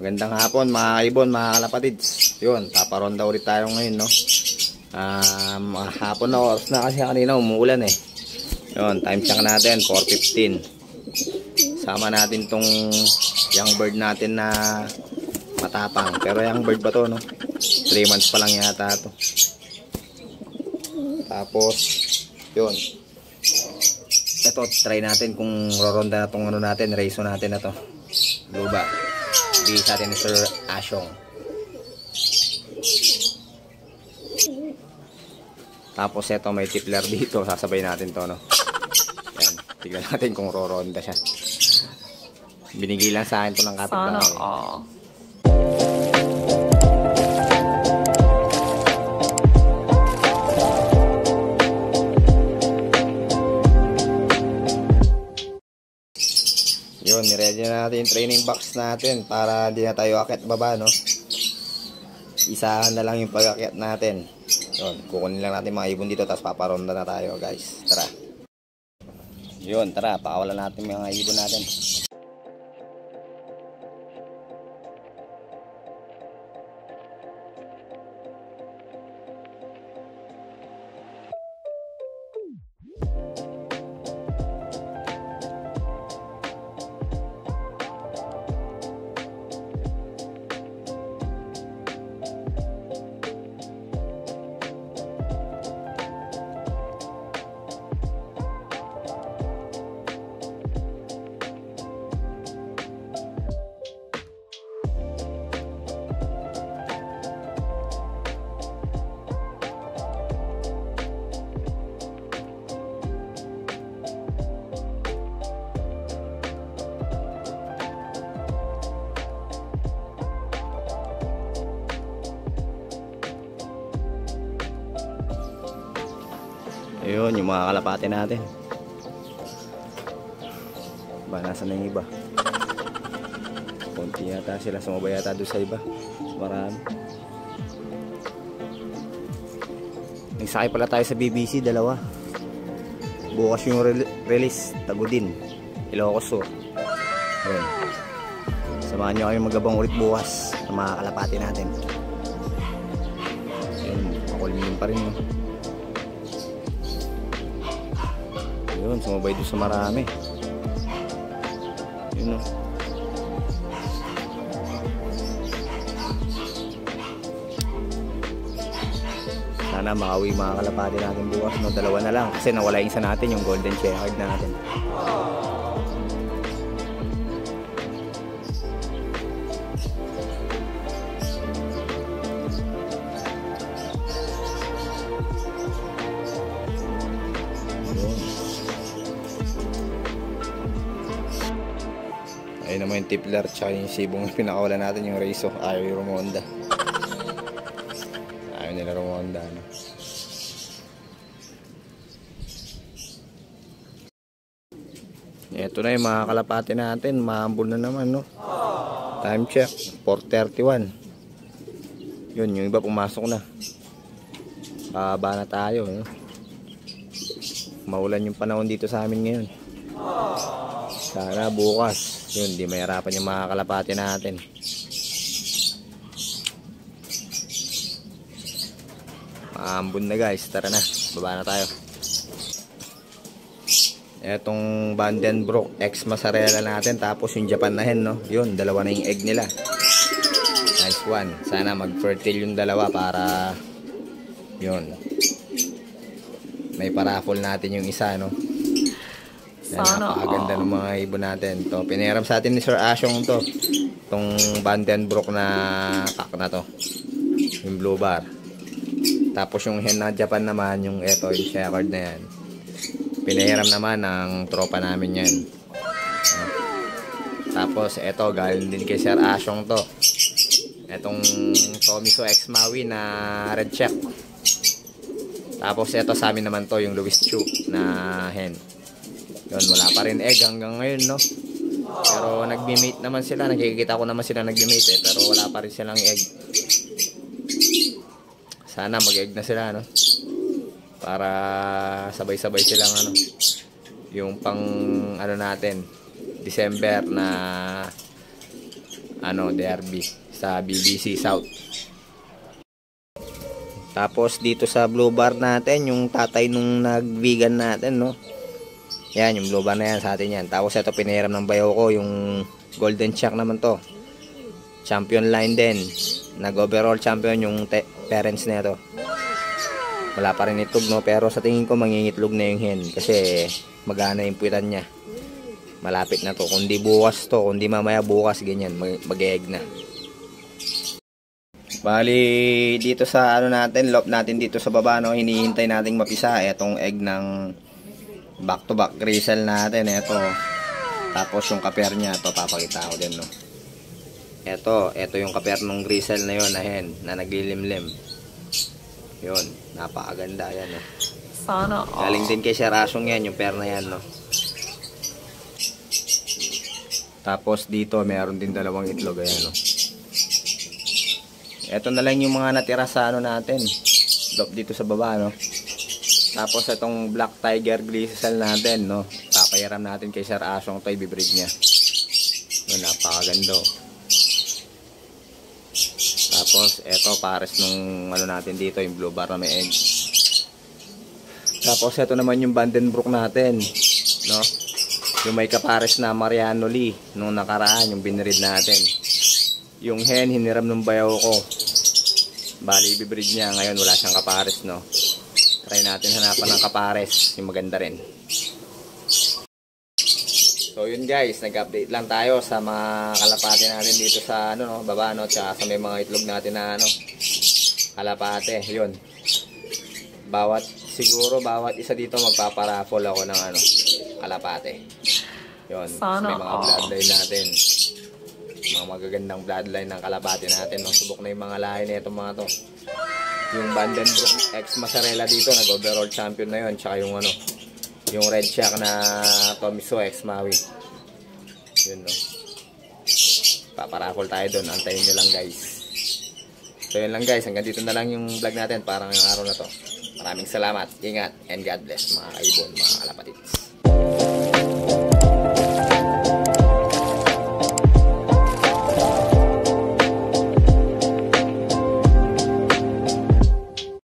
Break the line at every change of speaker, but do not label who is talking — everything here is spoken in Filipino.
Magandang hapon mga kaibon, mga kalapatids. Yun, paparonda ulit tayo ngayon, no? Hapon na, oras na kasi kanina umuulan eh. Yun, time check natin, 4:15. Sama natin tong young bird natin na matapang. Pero young bird pa to, no? 3 months pa lang yata to. Tapos, yun. Ito, try natin kung roronda na tong ano natin, raiso natin na to. Luba. Di sa atin ni Sir Asyong. Tapos ito may tipler dito. Sasabay natin to, no? Yan. Tignan natin kung roronda siya. Binigay lang sa akin to ng kapitbahay.
Sana
Yun, niready na natin yung training box natin para di na tayo akit baba, no? Isahan na lang yung pag-akyat natin. Yun, kukunin lang natin mga ibon dito tapos paparonda na tayo, guys. Tara. Yun, tara, pakawalan natin mga ibon natin. Ayun, yung mga kalapate natin. Ba, nasa na yung iba? Konti yata sila, sumabay yata doon sa iba. Marami. Nagsakay pala tayo sa BBC, dalawa. Bukas yung release, Tagudin, Ilocos Sur. Ayun. Samahan nyo kami magabang ulit bukas sa mga kalapate natin. Ayun, makulimlim pa rin yun. Yun, sumabay doon sa marami. Yun, no. Sana makauwi mga kalapati natin bukas, no? Dalawa na lang kasi nawala yung isa natin, yung golden checkered natin. Ayun naman yung tipler tsaka yung sibong pinakawala natin yung raiso. Ayaw yung rumonda. Ayaw nila rumonda, no? Ito na yung mga kalapati natin. Maambol na naman, no? Time check 4:31. Yun, yung iba pumasok na. Bababa na tayo, no? Maulan yung panahon dito sa amin ngayon. Sana bukas yun, di mahirapan yung mga kalapati natin. Maambon na, guys. Tara na, baba na tayo. Etong Vandenbroek X Mozzarella natin, tapos yung Japan na hen, no? Yun, dalawa na yung egg nila. Nice one. Sana mag-fertile yung dalawa para yun, may paraffle natin yung isa, no? Yan, napakaganda ng mga ibon natin. To, pinahiram sa atin ni Sir Asyong to. Itong Vandenbroek na pack na to. Yung blue bar. Tapos yung hen na Japan naman, yung eto, yung checkered na yan. Pinahiram naman ng tropa namin yan. Tapos eto, galing din kay Sir Asyong to. Etong Tomiso X Maui na red check. Tapos eto sa amin naman to, yung Louis Chu na hen. Yun, wala pa rin egg hanggang ngayon, no? Pero nagmi-mate naman sila. Nakikita ko naman sila nagmi-mate, eh. Pero wala pa rin silang egg. Sana mag-egg na sila, no? Para sabay-sabay silang, ano, yung pang, ano natin, December na derby sa BBC South. Tapos dito sa blue bar natin, yung tatay nung nag-vegan natin, no. Yan, yung blue bar na yan sa atin yan. Tapos ito pinahiram ng bayaw ko, yung golden check naman to. Champion line din. Nag-overall champion yung parents na ito. Wala pa rin itlog, no, pero sa tingin ko mangingitlog na yung hen kasi magana yung puwitan niya. Malapit na to. Kundi bukas to, kundi mamaya bukas ganyan, mag-egg na. Bali dito sa natin, loft natin dito sa baba, no, hinihintay nating mapisa etong egg ng back to back gristle natin, ito. Tapos yung kaper niya, ito papakita ko din, no. Ito yung kaper ng gristle na yon, na hen na naglilimlim. Yun, napakaganda yan, no.
Sana
galing din kay Sir Asong yan, yung pair na yan, no. Tapos dito meron din dalawang itlog, ayan, no. Ito na lang yung mga natira sa natin, dito sa baba, no. Tapos itong black tiger gristle natin, no, papayaram natin kay Sir Asong, ito ibibreed niya. Yun, napakaganda. Tapos ito pares nung natin dito, yung blue bar na may egg. Tapos ito naman yung Vandenbroek natin, no, yung may kapares na Mariano Lee nung nakaraan, yung binreed natin. Yung hen hiniram ng bayaw ko, bali ibibreed niya ngayon, wala siyang kapares, no. Try natin hanapan ng kapares, yung maganda rin. So yun guys, nag-update lang tayo sa mga kalapate natin dito sa baba, no, tsaka sa may mga itlog natin na kalapate. Yun, siguro bawat isa dito magpaparaffle ako ng kalapate. Yun, sa may mga bloodline natin, mga magagandang bloodline ng kalapate natin, no. Subok na yung mga lahi na itong mga to. Yung Vandenbroek X Mozzarella dito, nag-overall champion na yun. Tsaka yung yung red shack na Tomiso X Maui. Yun, no. Paparaffle tayo doon. Antayin nyo lang guys. So yun lang guys, hanggang dito na lang yung vlog natin para ngayong araw na to. Maraming salamat, ingat, and God bless mga kaibon, mga kalapatids.